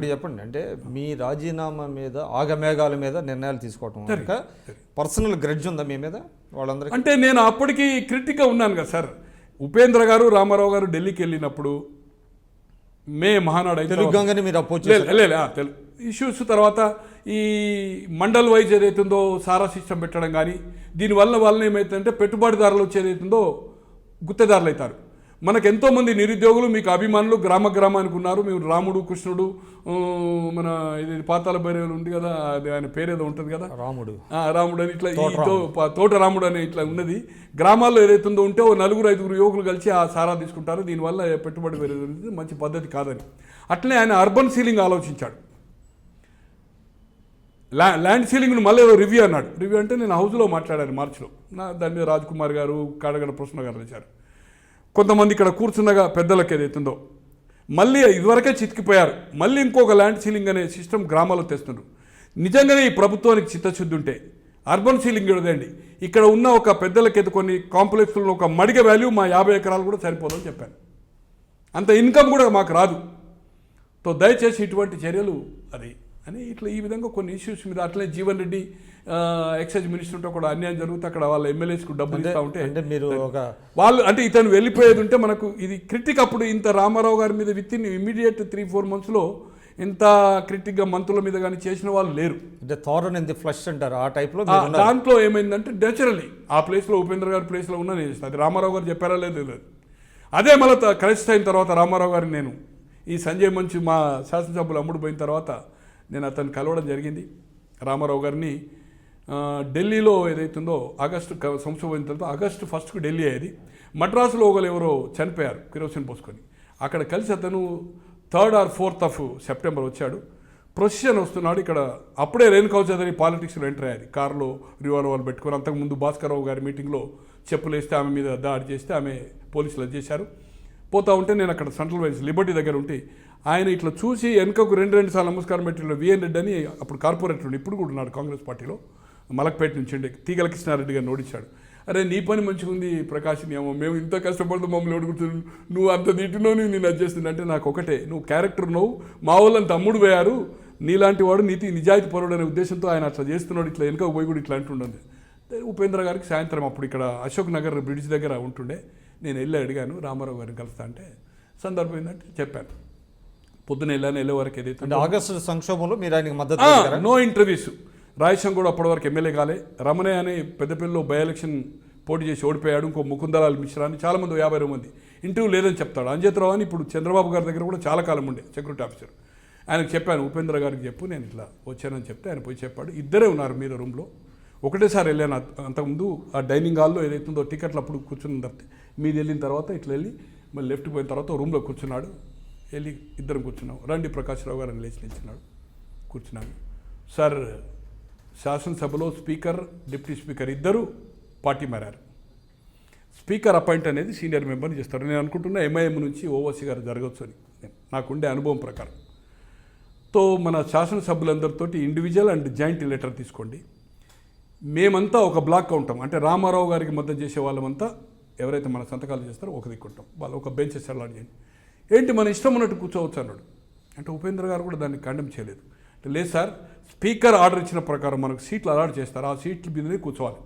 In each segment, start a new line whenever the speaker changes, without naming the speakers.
ఇప్పుడు చెప్పండి, అంటే మీ రాజీనామా మీద ఆగమేఘాల మీద నిర్ణయాలు తీసుకోవటం కనుక పర్సనల్ గ్రెడ్జ్ ఉందా మీ మీద వాళ్ళందరికీ?
అంటే నేను అప్పటికి క్రిటిక్గా ఉన్నాను కదా సార్. ఉపేంద్ర గారు రామారావు గారు ఢిల్లీకి వెళ్ళినప్పుడు మహానాడు
తెలుగుగానే మీరు అపోజ్
ఇష్యూస్ తర్వాత ఈ మండల్ వైజ్ ఏదైతుందో సారా సిస్టమ్ పెట్టడం కానీ దీనివల్ల ఏమవుతుందంటే పెట్టుబడిదారులు వచ్చి ఏదైతుందో గుత్తేదారులు అవుతారు. మనకు ఎంతోమంది నిరుద్యోగులు మీకు అభిమానులు గ్రామానికి ఉన్నారు. మేము రాముడు కృష్ణుడు మన ఇది పాతాల భైరవులు ఉంది కదా, అది ఆయన పేరేదో ఉంటుంది కదా, రాముడు అని ఇట్లా తోట రాముడు అని ఇట్లా ఉన్నది. గ్రామాల్లో ఏదైతుందో ఉంటే ఓ 4-5 యువకులు కలిసి ఆ సారా తీసుకుంటారు. దీనివల్ల పెట్టుబడి పెరుగుతుంది, మంచి పద్ధతి కాదని. అట్లనే ఆయన అర్బన్ సీలింగ్ ఆలోచించాడు. ల్యాండ్ సీలింగ్ను మళ్ళీ రివ్యూ అన్నాడు. రివ్యూ అంటే నేను హౌస్లో మాట్లాడాను మార్చిలో. దాని మీద రాజ్ కుమార్ గారు, కాడగడ ప్రశ్న గారు వచ్చారు. కొంతమంది ఇక్కడ కూర్చున్నగా పెద్దలకు ఏదైతుందో మళ్ళీ ఇదివరకే చితికిపోయారు. మళ్ళీ ఇంకొక ల్యాండ్ సీలింగ్ అనే సిస్టమ్ గ్రామాల్లో తెస్తున్నారు. నిజంగానే ఈ ప్రభుత్వానికి చిత్తశుద్ధి ఉంటే అర్బన్ సీలింగ్ ఇవ్వదండి. ఇక్కడ ఉన్న ఒక పెద్దలకైతే కొన్ని కాంప్లెక్స్లో ఒక మడిగ వాల్యూ మా 50 ఎకరాలు కూడా సరిపోదని చెప్పాను. అంత ఇన్కమ్ కూడా మాకు రాదు. తో దయచేసి ఇటువంటి చర్యలు అది అని ఇట్లా ఈ విధంగా కొన్ని ఇష్యూస్ మీద అట్లనే జీవన్ రెడ్డి ఎక్సైజ్ మినిస్టర్ ఉంటే కూడా అన్యాయం జరుగుతుంది. అక్కడ వాళ్ళ ఎమ్మెల్యేస్కు డబ్బులు ఇస్తూ ఉంటే
మీరు
వాళ్ళు అంటే ఇతను వెళ్ళిపోయేది ఉంటే మనకు ఇది క్రిటిక్. అప్పుడు ఇంత రామారావు గారి మీద విత్ ఇన్ ఇమీడియట్ 3-4 monthsలో ఇంత క్రిటిక్గా మంత్రుల మీద కానీ చేసిన వాళ్ళు లేరు.
అంటే థారన్ ఇన్ ది ఫ్లష్ అంటారు ఆ టైప్లో.
దాంట్లో ఏమైందంటే నేచురల్లీ ఆ ప్లేస్లో ఉపేంద్ర గారి ప్లేస్లో ఉన్నా నేను చేస్తాను. అది రామారావు గారు చెప్పారా లేదు. అదే మళ్ళీ క్రైస్ట్ అయిన తర్వాత రామారావు గారిని నేను ఈ సంజయ్ మంచి మా శాసనసభ్యులు అమ్ముడు పోయిన తర్వాత నేను అతన్ని కలవడం జరిగింది. రామారావు గారిని ఢిల్లీలో ఏదైతుందో ఆగస్టు సంవత్సరం పోయిన తర్వాత August 1st ఢిల్లీ అయ్యేది. మద్రాసులో ఒకరు ఎవరో చనిపోయారు కిరోసిన్ పోసుకొని. అక్కడ కలిసి అతను 3rd or 4th September వచ్చాడు. ప్రొసెషన్ వస్తున్నాడు. ఇక్కడ అప్పుడే రేణుకా చౌదరి పాలిటిక్స్లో ఎంటర్ అయ్యాది. కారులో రివాల్వర్లు పెట్టుకొని. అంతకుముందు భాస్కర్రావు గారి మీటింగ్లో చెప్పులు వేస్తే ఆమె మీద దాడి చేస్తే ఆమె పోలీసులు చేశారు. పోతా ఉంటే నేను అక్కడ సెంట్రల్ వైజ్ లిబర్టీ దగ్గర ఉంటే ఆయన ఇట్లా చూసి వెనుకకు 2 సార్లు నమస్కారం పెట్టిన విఎన్ రెడ్డి అని అప్పుడు కార్పొరేటర్ ఇప్పుడు కూడా ఉన్నాడు కాంగ్రెస్ పార్టీలో, మలక్పేట నుంచి ఉండే తీగల కృష్ణారెడ్డి గారిని ఓడించాడు. అరే నీ పని మంచిగా ఉంది ప్రకాష్, మేము ఇంత కష్టపడుతూ మమ్మల్ని ఓడుకుతున్నాం, నువ్వు అంత నీటిలో నేను అది చేస్తుంది అంటే నాకు ఒకటే, నువ్వు క్యారెక్టర్ నువ్వు మా వాళ్ళని తమ్ముడు పోయారు, నీలాంటి వాడు నిజాయితీ పరుడు అనే ఉద్దేశంతో ఆయన అట్లా చేస్తున్నాడు. ఇట్లా వెనుకకు పోయి కూడా ఇట్లా అంటుండే. ఉపేంద్ర గారికి సాయంత్రం అప్పుడు ఇక్కడ అశోక్ నగర్ బ్రిడ్జ్ దగ్గర ఉంటుండే. నేను వెళ్ళి అడిగాను రామారావు గారిని కలుస్తా అంటే సందర్భం ఏంటంటే చెప్పాను. పొద్దున వెళ్ళే వరకు ఏదైతే
ఆగస్టు సంక్షోభంలో మీరు ఆయనకి మద్దతు
నో ఇంటర్వ్యూస్. రాయసం కూడా అప్పటి వరకు ఎమ్మెల్యే కాలే. రమణయ్య అని పెద్దపల్లిలో బై ఎలక్షన్ పోటీ చేసి ఓడిపోయాడు. ఇంకో ముకుందలాల్ మిశ్రా అని చాలామంది 50 మంది ఇంటర్వ్యూ లేదని చెప్తాడు. అంజేత్రావు అని ఇప్పుడు చంద్రబాబు గారి దగ్గర కూడా చాలా కాలం ఉండే సెక్యూరిటీ ఆఫీసర్. ఆయనకు చెప్పాను ఉపేంద్ర గారికి చెప్పు నేను ఇట్లా వచ్చానని చెప్తే ఆయన పోయి చెప్పాడు. ఇద్దరే ఉన్నారు మీద రూమ్లో. ఒకటేసారి వెళ్ళాను. అంతకుముందు ఆ డైనింగ్ హాల్లో ఏదైతుందో టికెట్లు అప్పుడు కూర్చున్న తర్వాత మీది వెళ్ళిన తర్వాత ఇట్లా వెళ్ళి మళ్ళీ లెఫ్ట్ పోయిన తర్వాత రూమ్లో కూర్చున్నాడు. వెళ్ళి ఇద్దరం కూర్చున్నాం. రండి ప్రకాష్ రావు గారు అని లేచి నిలిచినాడు. కూర్చున్నాను. సార్ శాసనసభలో స్పీకర్ డిప్యూటీ స్పీకర్ ఇద్దరు పార్టీ మారారు. స్పీకర్ అపాయింట్ అనేది సీనియర్ మెంబర్ని చేస్తారు. నేను అనుకుంటున్నా ఎంఐఎం నుంచి ఓవైసీ గారు జరగవచ్చు అని నాకుండే అనుభవం ప్రకారం. తో మన శాసనసభ్యులందరితో ఇండివిజువల్ అండ్ జాయింట్ లెటర్ తీసుకోండి. మేమంతా ఒక బ్లాక్ ఉంటాం. అంటే రామారావు గారికి మద్దతు చేసే వాళ్ళమంతా ఎవరైతే మన సంతకాలు చేస్తారో ఒక దిక్కుంటాం. వాళ్ళు ఒక బెంచెస్ అలాట్ చేయండి. ఏంటి మన ఇష్టం ఉన్నట్టు కూర్చోవచ్చు అన్నాడు. అంటే ఉపేంద్ర గారు కూడా దాన్ని ఖండం చేయలేదు. అంటే లేదు సార్, స్పీకర్ ఆర్డర్ ఇచ్చిన ప్రకారం మనకు సీట్లు అలాట్ చేస్తారు, ఆ సీట్ల మీదనే కూర్చోవాలి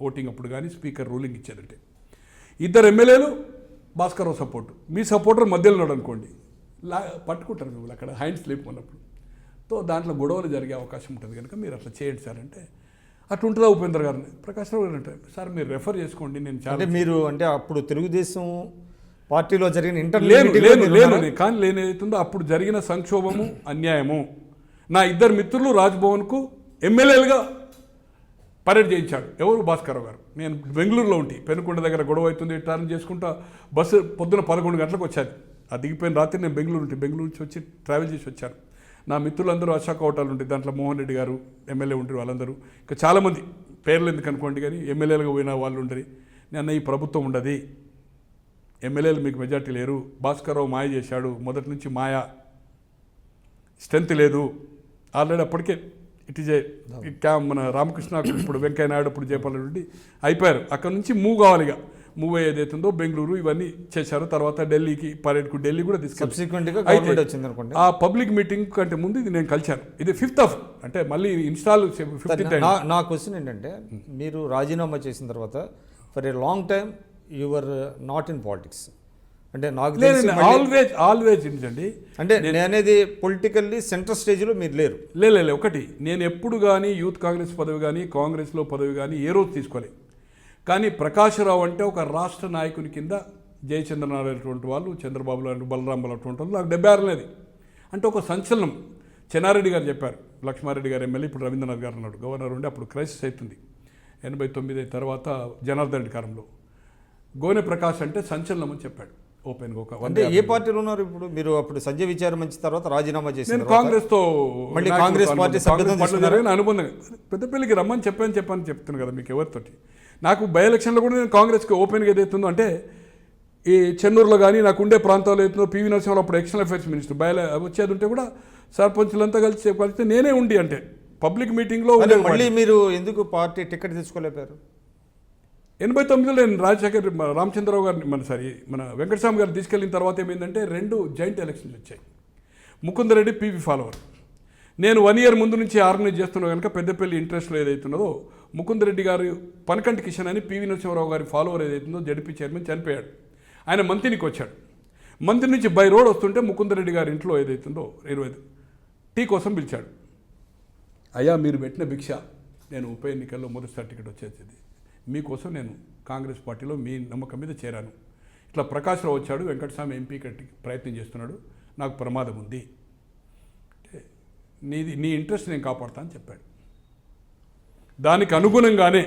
ఓటింగ్ అప్పుడు కానీ స్పీకర్ రూలింగ్ ఇచ్చేదంటే. ఇద్దరు ఎమ్మెల్యేలు భాస్కర్రావు సపోర్టు, మీ సపోర్టర్ మధ్యలో ఉన్నాడు అనుకోండి, పట్టుకుంటారు మిమ్మల్ని అక్కడ హ్యాండ్ స్లిప్ ఉన్నప్పుడు. తో దాంట్లో గొడవలు జరిగే అవకాశం ఉంటుంది కనుక మీరు అట్లా చేయండి సార్ అంటే అట్లా ఉంటుందా ఉపేంద్ర గారిని. ప్రకాష్ రావు గారు అంటే సార్ మీరు రెఫర్ చేసుకోండి. నేను చాలా
మీరు అంటే అప్పుడు తెలుగుదేశం పార్టీలో జరిగిన
లేను కానీ లేనితుందో అప్పుడు జరిగిన సంక్షోభము అన్యాయము. నా ఇద్దరు మిత్రులు రాజ్భవన్కు ఎమ్మెల్యేలుగా పరేడ్ చేయించాడు. ఎవరు భాస్కర్రావు గారు. నేను బెంగళూరులో ఉంటే పెనుకొండ దగ్గర గొడవ అవుతుంది టర్న్ చేసుకుంటా బస్సు పొద్దున 11 గంటలకు వచ్చాను. ఆ దిగిపోయిన రాత్రి నేను బెంగళూరు నుంచి వచ్చి ట్రావెల్ చేసి వచ్చాను. నా మిత్రులందరూ అశోక్ హోటల్ ఉంటాయి, దాంట్లో మోహన్ రెడ్డి గారు ఎమ్మెల్యే ఉంటారు, వాళ్ళందరూ ఇంకా చాలామంది పేర్లు ఎందుకు అనుకోండి కానీ ఎమ్మెల్యేలుగా పోయిన వాళ్ళు ఉండరు. నేను ఈ ప్రభుత్వం ఉండదు, ఎమ్మెల్యేలు మీకు మెజార్టీ లేరు, భాస్కర్రావు మాయ చేశాడు, మొదటి నుంచి మాయ, స్ట్రెంత్ లేదు. ఆల్రెడీ అప్పటికే మన రామకృష్ణ ఇప్పుడు వెంకయ్య నాయుడు ఇప్పుడు జయపాల్ రెడ్డి అయిపోయారు. అక్కడ నుంచి మూవ్ కావాలి. ఇక మూవ్ ఏదైతుందో బెంగళూరు ఇవన్నీ చేశారు. తర్వాత ఢిల్లీకి పర్యటకు ఢిల్లీ కూడా తీసుకెళ్ళారు.
సబ్సిక్వెంట్గా గవర్నమెంట్ వచ్చింది అనుకోండి.
ఆ పబ్లిక్ మీటింగ్ కంటే ముందు ఇది నేను కలిశాను. ఇది 5th అంటే మళ్ళీ ఇన్స్టాల్ 15th.
నా క్వశ్చన్ ఏంటంటే, మీరు రాజీనామా చేసిన తర్వాత for a long time your not in politics అంటే నాకు
ఆల్వేజ్ ఏంటండి
అంటే నేను అనేది పొలిటికల్లీ సెంట్రల్ స్టేజ్లో మీరు లేరు.
లే ఒకటి, నేను ఎప్పుడు కానీ యూత్ కాంగ్రెస్ పదవి కానీ కాంగ్రెస్లో పదవి కానీ ఏ రోజు తీసుకోలేదు. కానీ ప్రకాశ్రావు అంటే ఒక రాష్ట్ర నాయకుని కింద జయచంద్రనారాయణ అటువంటి వాళ్ళు, చంద్రబాబు లాంటి బలరాంబలు అటువంటి వాళ్ళు నాకు 76 అంటే ఒక సంచలనం. చెన్నారెడ్డి గారు చెప్పారు, లక్ష్మారెడ్డి గారు ఎమ్మెల్యే, ఇప్పుడు రవీంద్రనాథ్ గారు ఉన్నాడు గవర్నర్ ఉండి, అప్పుడు క్రైసిస్ అవుతుంది 89 తర్వాత జనార్దన్ రెడ్డి కాలంలో. గోనె ప్రకాష్ అంటే సంచలనం అని చెప్పాడు ఓపెన్ గా.
అంటే ఏ పార్టీలో ఉన్నారు ఇప్పుడు మీరు? అప్పుడు సంజయ్ విచారం మంచి తర్వాత రాజీనామా చేసి
నేను కాంగ్రెస్తో
మళ్ళీ కాంగ్రెస్ పార్టీ
అనుబంధంగా పెద్దపల్లికి రమ్మని చెప్పాను చెప్తున్నాను కదా మీకు ఎవరితోటి. నాకు బై ఎలక్షన్లో కూడా నేను కాంగ్రెస్కి ఓపెన్గా ఏదైతుందో అంటే ఈ చెన్నూరులో కానీ నాకు ఉండే ప్రాంతాల్లో ఏదైతుందో పివి నరసింహరావు అప్పుడు ఎక్స్టర్నల్ అఫైర్స్ మినిస్టర్ వచ్చేది ఉంటే కూడా సర్పంచులంతా కలిస్తే నేనే ఉండి అంటే పబ్లిక్ మీటింగ్లో
మళ్ళీ మీరు ఎందుకు పార్టీ టికెట్ తీసుకోలేపారు?
89లో నేను రాజశేఖర్ రామచంద్రరావు గారిని మన వెంకటస్వామి గారిని తీసుకెళ్ళిన తర్వాత ఏమైందంటే 2 జాయింట్ ఎలక్షన్స్ వచ్చాయి. Mukunda Reddy PV follower. నేను 1 year ముందు నుంచి ఆర్గనైజ్ చేస్తున్నా కనుక పెద్దపల్లి ఇంట్రెస్ట్లో ఏదైతున్నదో ముకుందరెడ్డి గారు పనకంటి కిషన్ అని పివి నరసింహరావు గారి ఫాలోవర్ ఏదైతుందో జడ్పీ చైర్మన్ చనిపోయాడు. ఆయన మంత్రికి వచ్చాడు. మంత్రి నుంచి బై రోడ్ వస్తుంటే ముకుందరెడ్డి గారి ఇంట్లో ఏదైతుందో 25 టీ కోసం పిలిచాడు. అయ్యా మీరు పెట్టిన భిక్ష, నేను ఉప ఎన్నికల్లో మొదటిసారి టికెట్ వచ్చేది, మీకోసం నేను కాంగ్రెస్ పార్టీలో మీ నమ్మకం మీద చేరాను. ఇట్లా ప్రకాశ్రావు వచ్చాడు, వెంకటస్వామి ఎంపీ ప్రయత్నం చేస్తున్నాడు, నాకు ప్రమాదం ఉంది, నీ ఇంట్రెస్ట్ నేను కాపాడుతా అని చెప్పాడు. దానికి అనుగుణంగానే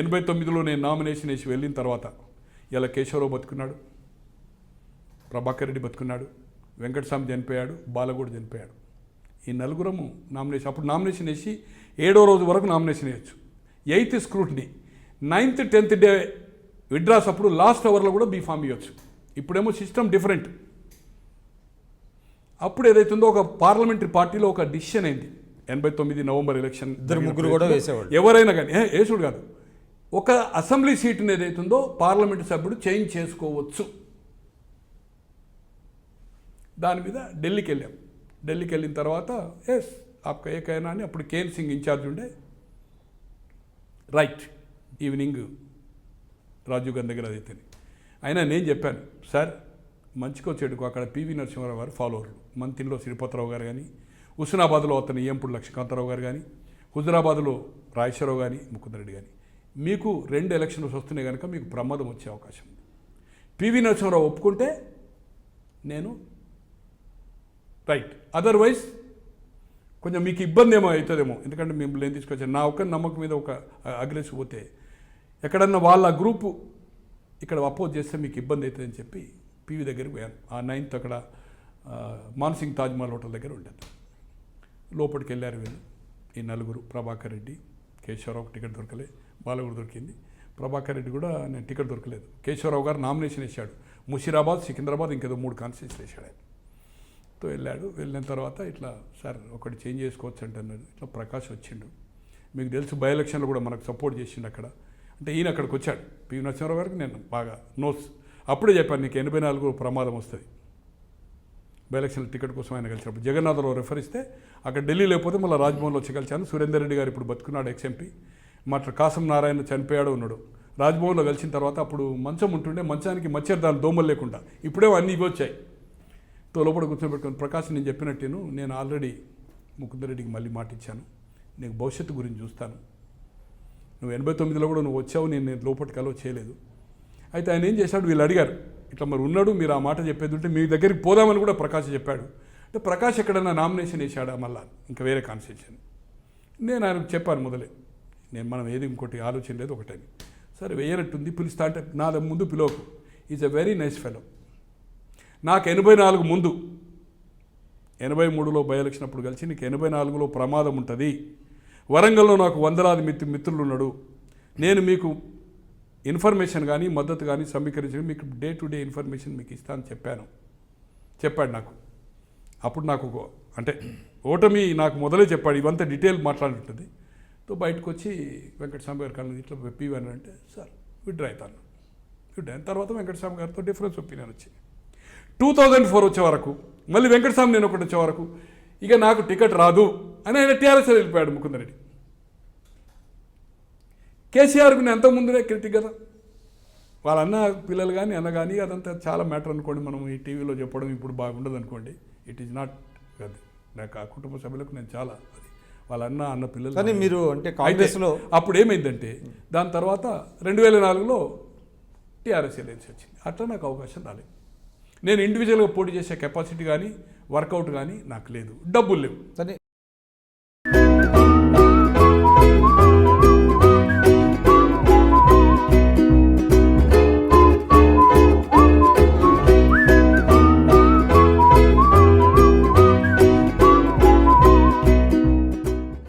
89లో నేను నామినేషన్ వేసి వెళ్ళిన తర్వాత ఇలా కేశవరావు బతుకున్నాడు, ప్రభాకర్ రెడ్డి బతుకున్నాడు, వెంకటస్వామి చనిపోయాడు, బాలగూడ చనిపోయాడు. ఈ నలుగురము నామినేషన్, అప్పుడు నామినేషన్ వేసి 7వ రోజు వరకు నామినేషన్ వేయచ్చు. 8th scrutiny, 9th 10th day విడ్రాస్ అప్పుడు లాస్ట్ అవర్లో కూడా బీఫామ్ ఇవ్వచ్చు. ఇప్పుడేమో సిస్టమ్ డిఫరెంట్. అప్పుడు ఏదైతుందో ఒక పార్లమెంటరీ పార్టీలో ఒక డిసిషన్ అయింది. 89 నవంబర్ ఎలక్షన్
2-3 కూడా వేసేవాడు.
ఎవరైనా కానీ వేసుడు కాదు, ఒక అసెంబ్లీ సీటుని ఏదైతుందో పార్లమెంటు సభ్యుడు చేంజ్ చేసుకోవచ్చు. దాని మీద ఢిల్లీకి వెళ్ళాం. ఢిల్లీకి వెళ్ళిన తర్వాత ఆప్కా ఏకైనా అని అప్పుడు కేఎన్ సింగ్ ఇన్ఛార్జ్ ఉండే. రైట్ ఈవినింగ్ రాజీవ్ గాంధీ దగ్గర అదైతే అయినా నేను చెప్పాను, సార్ మంచికో చెడుకో అక్కడ పివి నరసింహారావు గారు ఫాలోవర్లు, మంత్రిలో శ్రీపతిరావు గారు కానీ, హుస్నాబాద్లో అతను ఏంపుడు లక్ష్మీకాంతరావు గారు కానీ, హుజరాబాద్లో రాజేశ్వరరావు కానీ, ముకుందరెడ్డి కానీ, మీకు 2 ఎలక్షన్స్ వస్తున్నాయి కనుక మీకు ప్రమాదం వచ్చే అవకాశం ఉంది. పివి నరసింహారావు ఒప్పుకుంటే నేను రైట్, అదర్వైజ్ కొంచెం మీకు ఇబ్బంది ఏమో అవుతుందేమో, ఎందుకంటే మిమ్మల్ని ఏం తీసుకొచ్చాను నా ఒక్క నమ్మకం మీద ఒక అగ్రెసివ్ పోతే ఎక్కడన్నా వాళ్ళ గ్రూపు ఇక్కడ అపోజ్ చేస్తే మీకు ఇబ్బంది అవుతుందని చెప్పి పివి దగ్గరికి పోయాను. ఆ 9th అక్కడ మాన్సింగ్ తాజ్మహల్ హోటల్ దగ్గర ఉండేది. లోపలికి వెళ్ళారు వీళ్ళు, ఈ నలుగురు, ప్రభాకర్ రెడ్డి, కేశవరావుకి టికెట్ దొరకలే, బాలగూడ దొరికింది, ప్రభాకర్ రెడ్డి కూడా నేను టికెట్ దొరకలేదు. కేశవరావు గారు నామినేషన్ వేశాడు, ముషీరాబాద్, సికింద్రాబాద్, ఇంకేదో 3 కాన్స్టిట్యూన్సీలు వేశాడు ఆయన. తో వెళ్ళాడు. వెళ్ళిన తర్వాత ఇట్లా సార్ ఒకటి చేంజ్ చేసుకోవచ్చు అంటే అన్నాడు. ఇట్లా ప్రకాష్ వచ్చిండు, మీకు తెలుసు బై ఎలక్షన్లో కూడా మనకు సపోర్ట్ చేసిండు అక్కడ అంటే. ఈయన అక్కడికి వచ్చాడు, పివి నరసింహారావు గారికి నేను బాగా నోట్స్ అప్పుడే చెప్పాను, నీకు 84 ప్రమాదం వస్తుంది. బై ఎలక్షన్ టికెట్ కోసం ఆయన కలిసినప్పుడు జగన్నాథరావు రెఫర్ ఇస్తే అక్కడ ఢిల్లీ లేకపోతే మళ్ళీ రాజ్భవన్లో వచ్చి కలిశాను. సురేందర్ రెడ్డి గారు ఇప్పుడు బతుకున్నాడు, ఎక్స్ఎంపీ. మాట కాసం నారాయణ చనిపోయాడు ఉన్నాడు. రాజ్భవన్లో కలిసిన తర్వాత అప్పుడు మంచం ఉంటుండే, మంచానికి మచ్చర్దాలు దోమలు లేకుండా, ఇప్పుడే అన్నీ ఇవి వచ్చాయి. తో లోపల కూర్చోబెట్టుకుని, ప్రకాష్ నేను చెప్పినట్టు నేను ఆల్రెడీ ముకుందరెడ్డికి మళ్ళీ మాట ఇచ్చాను, నీకు భవిష్యత్తు గురించి చూస్తాను, నువ్వు 89లో కూడా నువ్వు వచ్చావు, నేను లోపలికి అలో చేయలేదు. అయితే ఆయన ఏం చేశాడు, వీళ్ళు అడిగారు ఇట్లా మరి ఉన్నాడు, మీరు ఆ మాట చెప్పేది ఉంటే మీ దగ్గరికి పోదామని కూడా ప్రకాష్ చెప్పాడు. అంటే ప్రకాష్ ఎక్కడన్నా నామినేషన్ వేసాడా మళ్ళా ఇంకా వేరే కాన్స్టిట్యూషన్? నేను ఆయనకు చెప్పాను మొదలే, మనం ఏది ఇంకోటి ఆలోచన లేదు ఒకటని. సరే వేయనట్టుంది, పిలుస్తా అంటే నా ముందు పిలవకు, is a very nice fellow. నాకు 84 ముందు 83లో బై ఎలక్షన్ అప్పుడు కలిసి నీకు 84లో ప్రమాదం ఉంటుంది, వరంగల్లో నాకు వందలాది మిత్రులు ఉన్నాడు, నేను మీకు ఇన్ఫర్మేషన్ కానీ మద్దతు కానీ సమీకరించి మీకు డే టు డే ఇన్ఫర్మేషన్ మీకు ఇస్తానని చెప్పాడు నాకు. అప్పుడు నాకు అంటే ఓటమి నాకు మొదలే చెప్పాడు, ఇవంతా డీటెయిల్ మాట్లాడుంటుంది. తో బయటకు వచ్చి వెంకటస్వామి గారి కళ్ళు ఇట్లా పివి అని అంటే సార్ విడ్రా అవుతాను, దాని తర్వాత వెంకటస్వామి గారితో డిఫరెన్స్ ఒపీనియన్ వచ్చింది. 2004 వచ్చే వరకు మళ్ళీ వెంకటస్వామి నేను ఒకటి వచ్చే వరకు ఇక నాకు టికెట్ రాదు అని ఆయన టీఆర్ఎస్ వెళ్ళిపోయాడు ముకుందరెడ్డి. కేసీఆర్కి నేను ఎంతకుముందునే క్రిటిక్ కదా, వాళ్ళ అన్న పిల్లలు కానీ అన్న కానీ అదంతా చాలా మ్యాటర్ అనుకోండి. మనం ఈ టీవీలో చెప్పడం ఇప్పుడు బాగుండదు అనుకోండి. ఇట్ ఈజ్ నాట్ అది నాకు ఆ కుటుంబ సభ్యులకు నేను చాలా అది వాళ్ళ అన్న పిల్లలు.
కానీ మీరు అంటే కాంగ్రెస్లో
అప్పుడు ఏమైందంటే దాని తర్వాత 2004లో టీఆర్ఎస్ ఎలయన్స్ వచ్చింది. అట్లా నాకు అవకాశం రాలేదు. నేను ఇండివిజువల్గా పోటీ చేసే కెపాసిటీ కానీ వర్కౌట్ కానీ నాకు లేదు, డబ్బులు లేవు.
కానీ